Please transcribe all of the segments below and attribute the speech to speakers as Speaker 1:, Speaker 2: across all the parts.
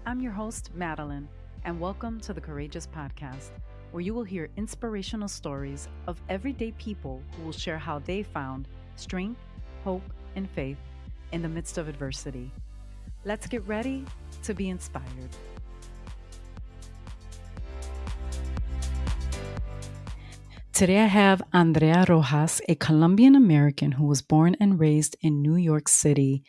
Speaker 1: I'm your host, Madeline, and welcome to the Courageous Podcast, where you will hear inspirational stories of everyday people who will share how they found strength, hope, and faith in the midst of adversity. Let's get ready to be inspired. Today I have Andrea Rojas, a Colombian American who was born and raised in New York City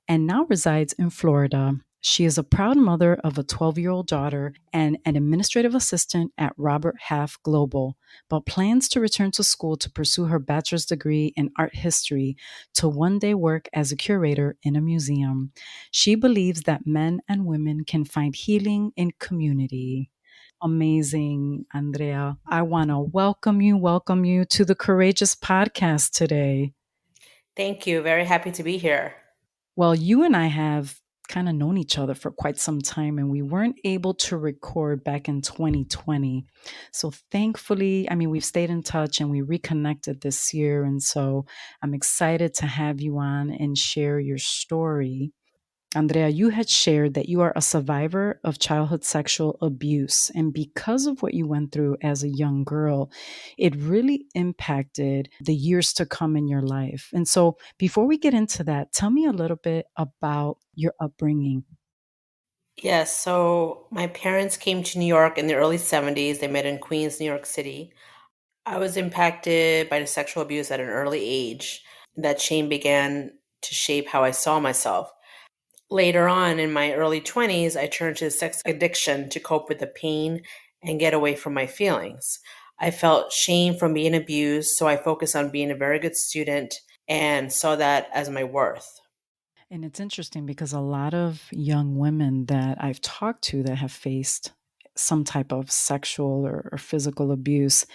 Speaker 1: and now resides in Florida. She is a proud mother of a 12-year-old daughter and an administrative assistant at Robert Half Global, but plans to return to school to pursue her bachelor's degree in art history to one day work as a curator in a museum. She believes that men and women can find healing in community. Amazing, Andrea. I want to welcome you to the Courageous Podcast today.
Speaker 2: Thank you. Very happy to be here.
Speaker 1: Well, you and I have kind of known each other for quite some time, and we weren't able to record back in 2020. So thankfully, we've stayed in touch and we reconnected this year. And so I'm excited to have you on and share your story. Andrea, you had shared that you are a survivor of childhood sexual abuse. And because of what you went through as a young girl, it really impacted the years to come in your life. And so, before we get into that, tell me a little bit about your upbringing.
Speaker 2: Yes, so my parents came to New York in the early 70s. They met in Queens, New York City. I was impacted by the sexual abuse at an early age. That shame began to shape how I saw myself. Later on in my early 20s, I turned to sex addiction to cope with the pain and get away from my feelings. I felt shame from being abused, so I focused on being a very good student and saw that as my worth.
Speaker 1: And it's interesting because a lot of young women that I've talked to that have faced some type of sexual or physical abuse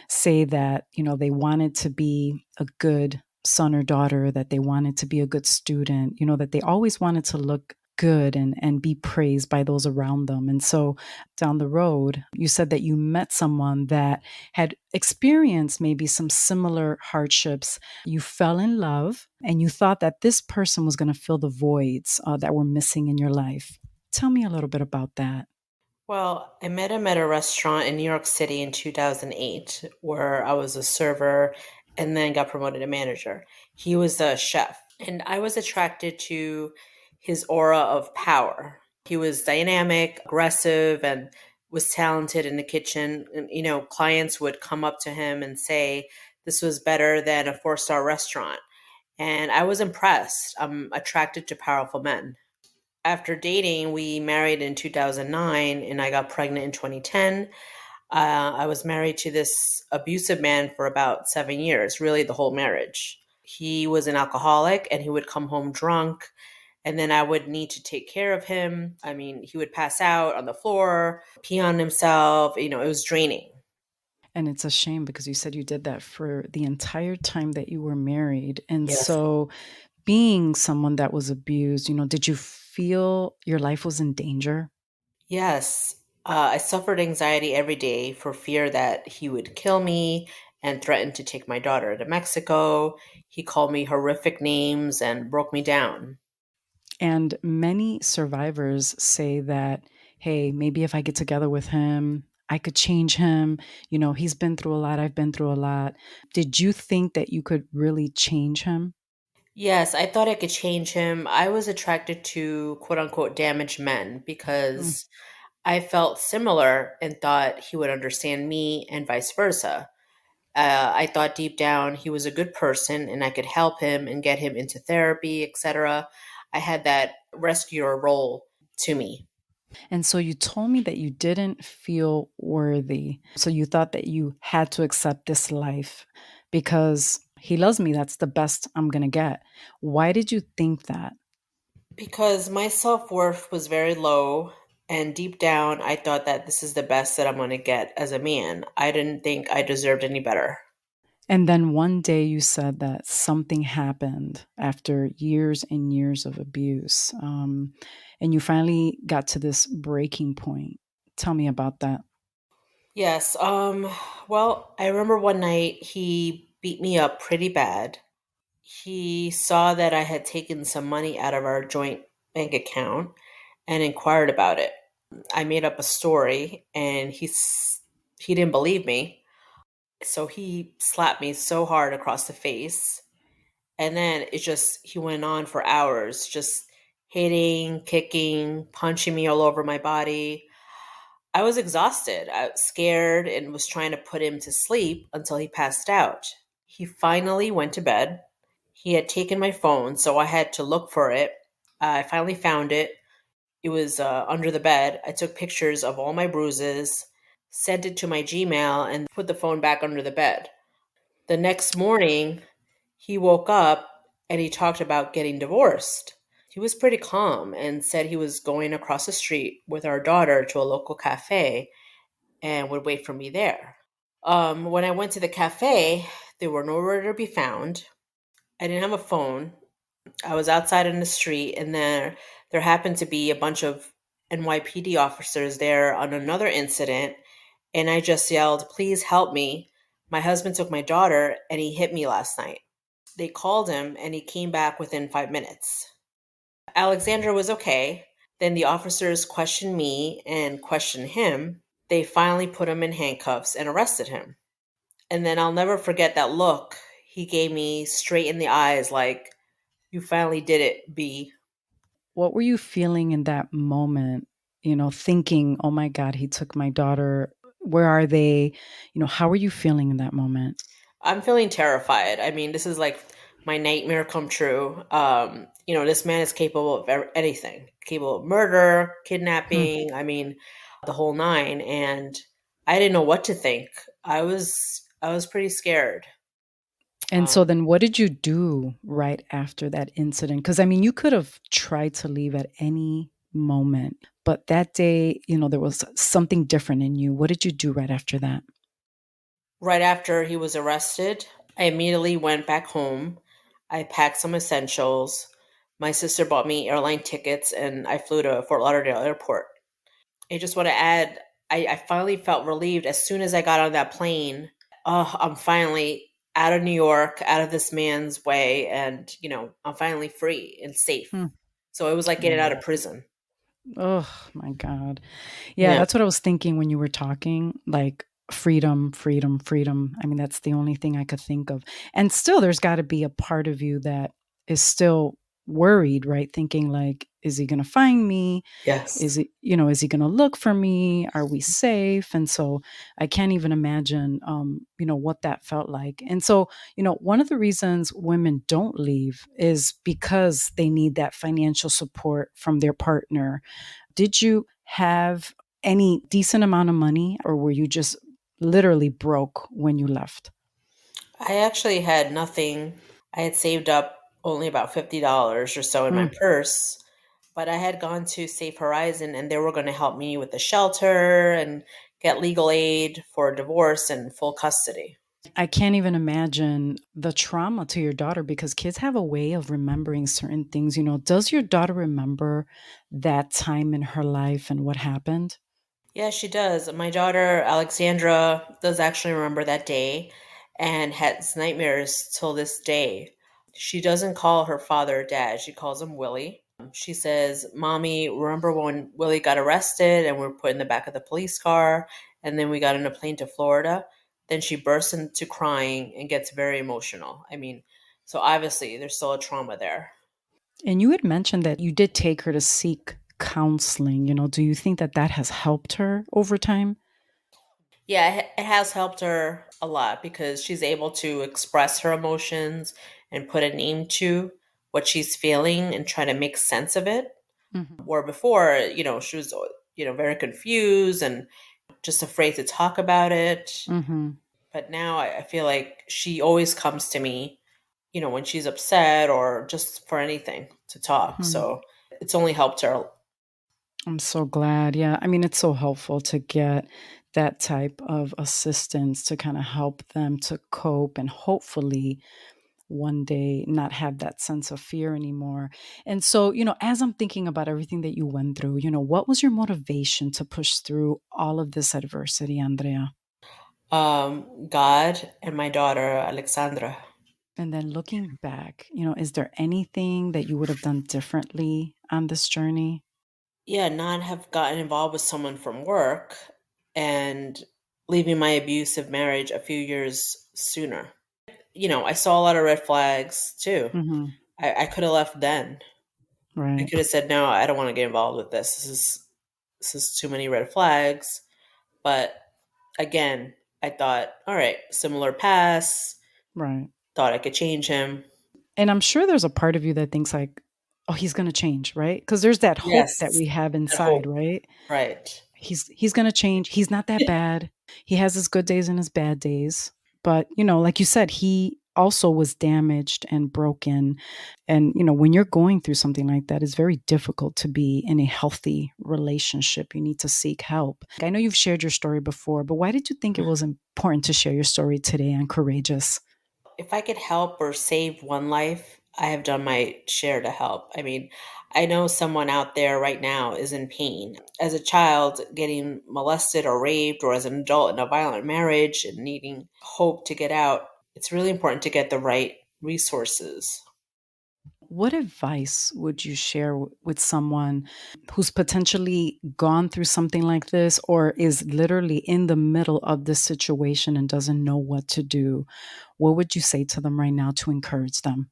Speaker 1: say that, they wanted to be a good son or daughter, that they wanted to be a good student, that they always wanted to look good and be praised by those around them. And so down the road, you said that you met someone that had experienced maybe some similar hardships. You fell in love and you thought that this person was going to fill the voids that were missing in your life. Tell me a little bit about that.
Speaker 2: Well, I met him at a restaurant in New York City in 2008 where I was a server and then got promoted to manager. He was a chef, and I was attracted to his aura of power. He was dynamic, aggressive, and was talented in the kitchen. And, clients would come up to him and say, this was better than a four-star restaurant. And I was impressed. I'm attracted to powerful men. After dating, we married in 2009 and I got pregnant in 2010. I was married to this abusive man for about 7 years, really the whole marriage. He was an alcoholic and he would come home drunk, and then I would need to take care of him. I mean, he would pass out on the floor, pee on himself. It was draining.
Speaker 1: And it's a shame because you said you did that for the entire time that you were married. And
Speaker 2: Yes.
Speaker 1: so, being someone that was abused, did you feel your life was in danger?
Speaker 2: Yes. I suffered anxiety every day for fear that he would kill me and threatened to take my daughter to Mexico. He called me horrific names and broke me down.
Speaker 1: And many survivors say that, hey, maybe if I get together with him, I could change him. He's been through a lot. I've been through a lot. Did you think that you could really change him?
Speaker 2: Yes, I thought I could change him. I was attracted to quote unquote damaged men
Speaker 1: Mm.
Speaker 2: because I felt similar and thought he would understand me and vice versa. I thought deep down he was a good person and I could help him and get him into therapy, etc. I had that rescuer role to me.
Speaker 1: And so you told me that you didn't feel worthy. So you thought that you had to accept this life because he loves me. That's the best I'm going to get. Why did you think that?
Speaker 2: Because my self worth was very low, and deep down, I thought that this is the best that I'm going to get as a man. I didn't think I deserved any better.
Speaker 1: And then one day you said that something happened after years and years of abuse. And you finally got to this breaking point. Tell me about that.
Speaker 2: Yes, well, I remember one night he beat me up pretty bad. He saw that I had taken some money out of our joint bank account and inquired about it. I made up a story, and he didn't believe me. So he slapped me so hard across the face. And then he went on for hours, just hitting, kicking, punching me all over my body. I was exhausted. I was scared and was trying to put him to sleep until he passed out. He finally went to bed. He had taken my phone, so I had to look for it. I finally found it. It was under the bed. I took pictures of all my bruises, sent it to my Gmail, and put the phone back under the bed. The next morning, he woke up and he talked about getting divorced. He was pretty calm and said he was going across the street with our daughter to a local cafe and would wait for me there. When I went to the cafe, they were nowhere to be found. I didn't have a phone. I was outside in the street, and there happened to be a bunch of NYPD officers there on another incident, and I just yelled, "Please help me. My husband took my daughter and he hit me last night." They called him and he came back within 5 minutes. Alexandra was okay. Then the officers questioned me and questioned him. They finally put him in handcuffs and arrested him. And then I'll never forget that look he gave me straight in the eyes, like, "You finally did it, B."
Speaker 1: What were you feeling in that moment? Thinking, "Oh my god, he took my daughter. Where are they?" How were you feeling in that moment?
Speaker 2: I'm feeling terrified. I mean, this is like my nightmare come true. This man is capable of anything, capable of murder,
Speaker 1: Hmm.
Speaker 2: kidnapping. I mean, the whole nine. And I didn't know what to think. I was pretty scared.
Speaker 1: And so
Speaker 2: Um,
Speaker 1: then what did you do right after that incident? Because I mean, you could have tried to leave at any moment, but that day, there was something different in you. What did you do right after that?
Speaker 2: right after he was arrested, I immediately went back home. I packed some essentials. My sister bought me airline tickets, and I flew to Fort Lauderdale Airport. I just want to add, I finally felt relieved as soon as I got on that plane. Oh, I'm finally out of New York, out of this man's way, and I'm finally free and safe.
Speaker 1: Hmm.
Speaker 2: So it was like getting out
Speaker 1: Wow.
Speaker 2: of prison.
Speaker 1: Oh my God. Yeah,
Speaker 2: Yeah.
Speaker 1: that's what I was thinking when you were talking, like freedom, freedom, freedom. I mean, that's the only thing I could think of. And still, there's got to be a part of you that is still worried, right? Thinking like, is he going to find me?
Speaker 2: Yes.
Speaker 1: Is he going to look for me? Are we safe? And so I can't even imagine, what that felt like. And so, one of the reasons women don't leave is because they need that financial support from their partner. Did you have any decent amount of money, or were you just literally broke when you left?
Speaker 2: I actually had nothing. I had saved up only about $50 or so in my
Speaker 1: Mm.
Speaker 2: purse, but I had gone to Safe Horizon and they were going to help me with the shelter and get legal aid for divorce and full custody.
Speaker 1: I can't even imagine the trauma to your daughter because kids have a way of remembering certain things. Does your daughter remember that time in her life and what happened?
Speaker 2: Yeah, she does. My daughter, Alexandra, does actually remember that day and has nightmares till this day. She doesn't call her father dad, she calls him Willie. She says, "Mommy, remember when Willie got arrested and we were put in the back of the police car and then we got on a plane to Florida?" Then she bursts into crying and gets very emotional. I mean, so obviously there's still a trauma there.
Speaker 1: And you had mentioned that you did take her to seek counseling. Do you think that that has helped her over time?
Speaker 2: Yeah, it has helped her a lot because she's able to express her emotions and put a name to what she's feeling and try to make sense of it.
Speaker 1: Mhm.
Speaker 2: Where before, she was, very confused and just afraid to talk about it.
Speaker 1: Mhm.
Speaker 2: But now I feel like she always comes to me, when she's upset or just for anything to talk.
Speaker 1: Mhm.
Speaker 2: So it's only helped her.
Speaker 1: I'm so glad. Yeah. I mean, it's so helpful to get that type of assistance to kind of help them to cope and hopefully one day not have that sense of fear anymore. And so, as I'm thinking about everything that you went through, what was your motivation to push through all of this adversity, Andrea?
Speaker 2: God and my daughter, Alexandra.
Speaker 1: And then looking back, is there anything that you would have done differently on this journey?
Speaker 2: yeah, not have gotten involved with someone from work and leaving my abusive marriage a few years sooner. I saw a lot of red flags too.
Speaker 1: Mhm.
Speaker 2: I could have left then. I
Speaker 1: Right.
Speaker 2: could have said, no, I don't want to get involved with this. This is too many red flags. But again, I thought, all right, similar past,
Speaker 1: Right.
Speaker 2: thought I could change him.
Speaker 1: And I'm sure there's a part of you that thinks like, "Oh, he's gonna change," right? Because there's that hope that
Speaker 2: Yes,
Speaker 1: we have
Speaker 2: I
Speaker 1: inside,
Speaker 2: hope.
Speaker 1: right?
Speaker 2: Right.
Speaker 1: He's gonna change. He's not that bad. He has his good days and his bad days. But, like you said, he also was damaged and broken. And, when you're going through something like that, it's very difficult to be in a healthy relationship. You need to seek help. I know you've shared your story before, but why did you think it was important to share your story today on Courageous?
Speaker 2: If I could help or save one life, I have done my share to help. I mean, I know someone out there right now is in pain. As a child, getting molested or raped, or as an adult in a violent marriage and needing hope to get out, it's really important to get the right resources.
Speaker 1: What advice would you share with someone who's potentially gone through something like this or is literally in the middle of this situation and doesn't know what to do? What would you say to them right now to encourage them?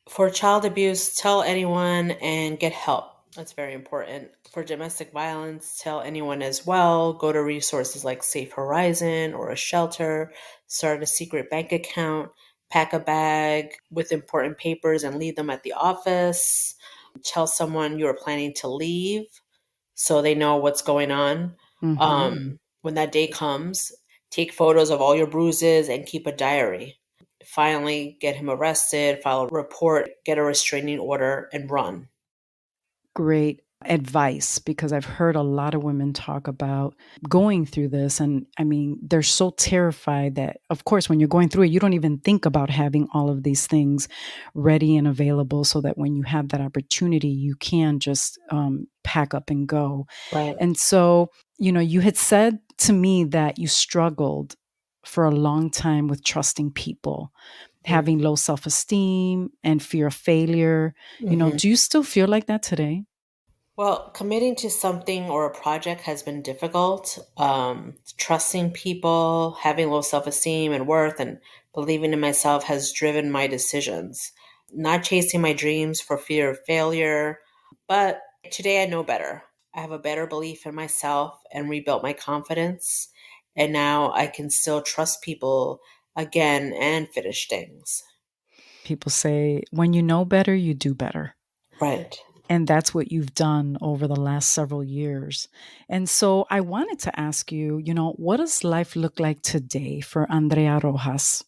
Speaker 2: For child abuse, tell anyone and get help. That's very important. For domestic violence, tell anyone as well. Go to resources like Safe Horizon or a shelter, start a secret bank account, pack a bag with important papers and leave them at the office. Tell someone you are planning to leave so they know what's going on.
Speaker 1: Mhm.
Speaker 2: When that day comes, take photos of all your bruises and keep a diary. Finally, get him arrested, file a report, get a restraining order, and run.
Speaker 1: Great advice because I've heard a lot of women talk about going through this. And I mean, they're so terrified that, of course, when you're going through it, you don't even think about having all of these things ready and available so that when you have that opportunity, you can just pack up and go.
Speaker 2: Right.
Speaker 1: And so, you had said to me that you struggled for a long time with trusting people, having low self esteem and fear of failure.
Speaker 2: Mm-hmm.
Speaker 1: Do you still feel like that today?
Speaker 2: Well, committing to something or a project has been difficult. Trusting people, having low self esteem and worth, and believing in myself has driven my decisions. Not chasing my dreams for fear of failure. But today I know better. I have a better belief in myself and rebuilt my confidence. And now I can still trust people again and finish things.
Speaker 1: People say, when you know better, you do better.
Speaker 2: Right.
Speaker 1: And that's what you've done over the last several years. And so I wanted to ask you, what does life look like today for Andrea Rojas?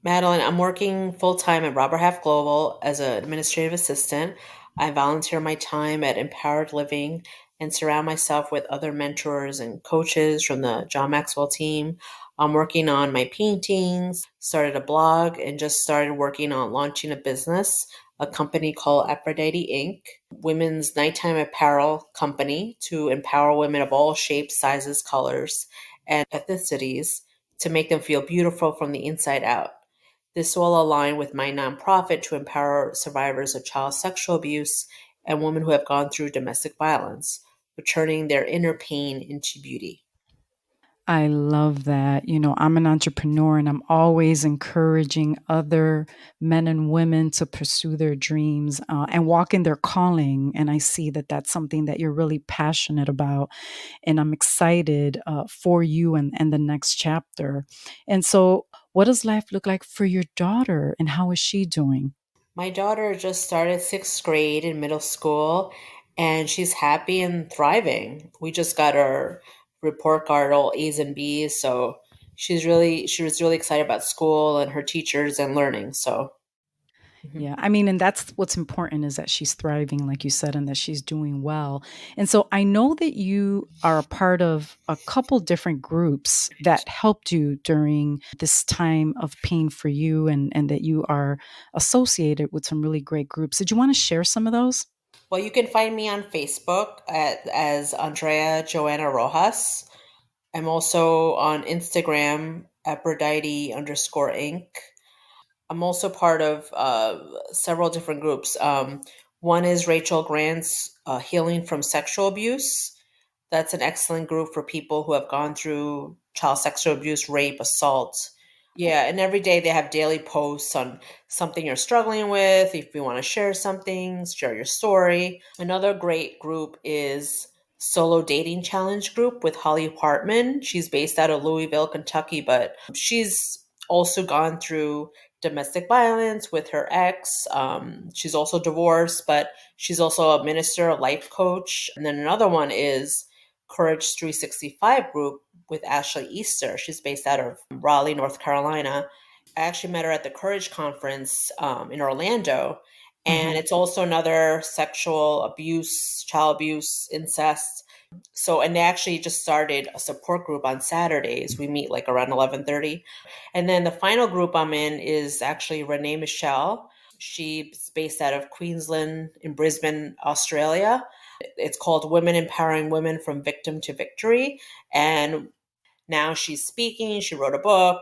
Speaker 2: Madeline, I'm working full time at Robert Half Global as an administrative assistant. I volunteer my time at Empowered Living and surround myself with other mentors and coaches from the John Maxwell team. I'm working on my paintings, started a blog, and just started working on launching a business, a company called Aphrodite Inc., women's nighttime apparel company to empower women of all shapes, sizes, colors, and ethnicities to make them feel beautiful from the inside out. This will align with my nonprofit to empower survivors of child sexual abuse and women who have gone through domestic violence, returning their inner pain into beauty.
Speaker 1: I love that. I'm an entrepreneur and I'm always encouraging other men and women to pursue their dreams and walk in their calling. And I see that that's something that you're really passionate about. And I'm excited for you and the next chapter. And so, what does life look like for your daughter and how is she doing?
Speaker 2: My daughter just started sixth grade in middle school and she's happy and thriving. We just got her report card, all A's and B's. So she was really excited about school and her teachers and learning. So, mhm.
Speaker 1: Yeah, I mean, and that's what's important is that she's thriving, like you said, and that she's doing well. And so I know that you are a part of a couple different groups that helped you during this time of pain for you, and that you are associated with some really great groups. Did you want to share some of those?
Speaker 2: Well, you can find me on Facebook as Andrea Joanna Rojas. I'm also on Instagram, Aphrodite underscore Inc. I'm also part of several different groups. One is Rachel Grant's Healing from Sexual Abuse. That's an excellent group for people who have gone through child sexual abuse, rape, assault. Yeah, and every day they have daily posts on something you're struggling with. If you want to share something, share your story. Another great group is Solo Dating Challenge group with Holly Hartman. She's based out of Louisville, Kentucky, but she's also gone through domestic violence with her ex. She's also divorced, but she's also a minister, a life coach. And then another one is Courage 365 group with Ashley Easter. She's based out of Raleigh, North Carolina. I actually met her at the Courage Conference in Orlando. And it's also another sexual abuse, child abuse, incest. So, and they actually just started a support group on Saturdays. We meet like around 11:30. And then the final group I'm in is actually Renee Michelle. She's based out of Queensland in Brisbane, Australia. It's called Women Empowering Women from Victim to Victory. And now she's speaking. She wrote a book.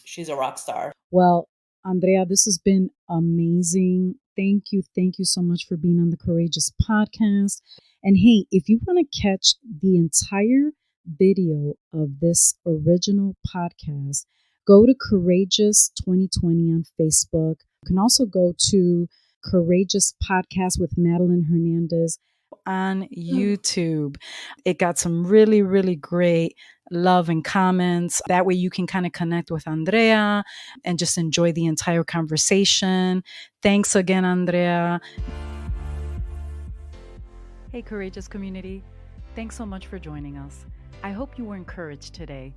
Speaker 2: She's a rock star.
Speaker 1: Well, Andrea, this has been amazing. Thank you. Thank you so much for being on the Courageous podcast. And hey, if you want to catch the entire video of this original podcast, go to Courageous 2020 on Facebook. You can also go to Courageous Podcast with Madeline Hernandez on YouTube. It got some really, really great love and comments. That way you can kind of connect with Andrea and just enjoy the entire conversation. Thanks again, Andrea. Hey, Courageous community. Thanks so much for joining us. I hope you were encouraged today.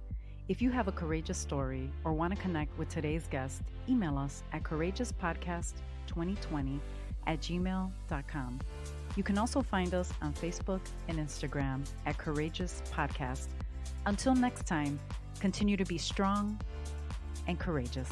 Speaker 1: If you have a courageous story or want to connect with today's guest, email us at courageouspodcast2020@gmail.com. You can also find us on Facebook and Instagram at Courageous Podcast. Until next time, continue to be strong and courageous.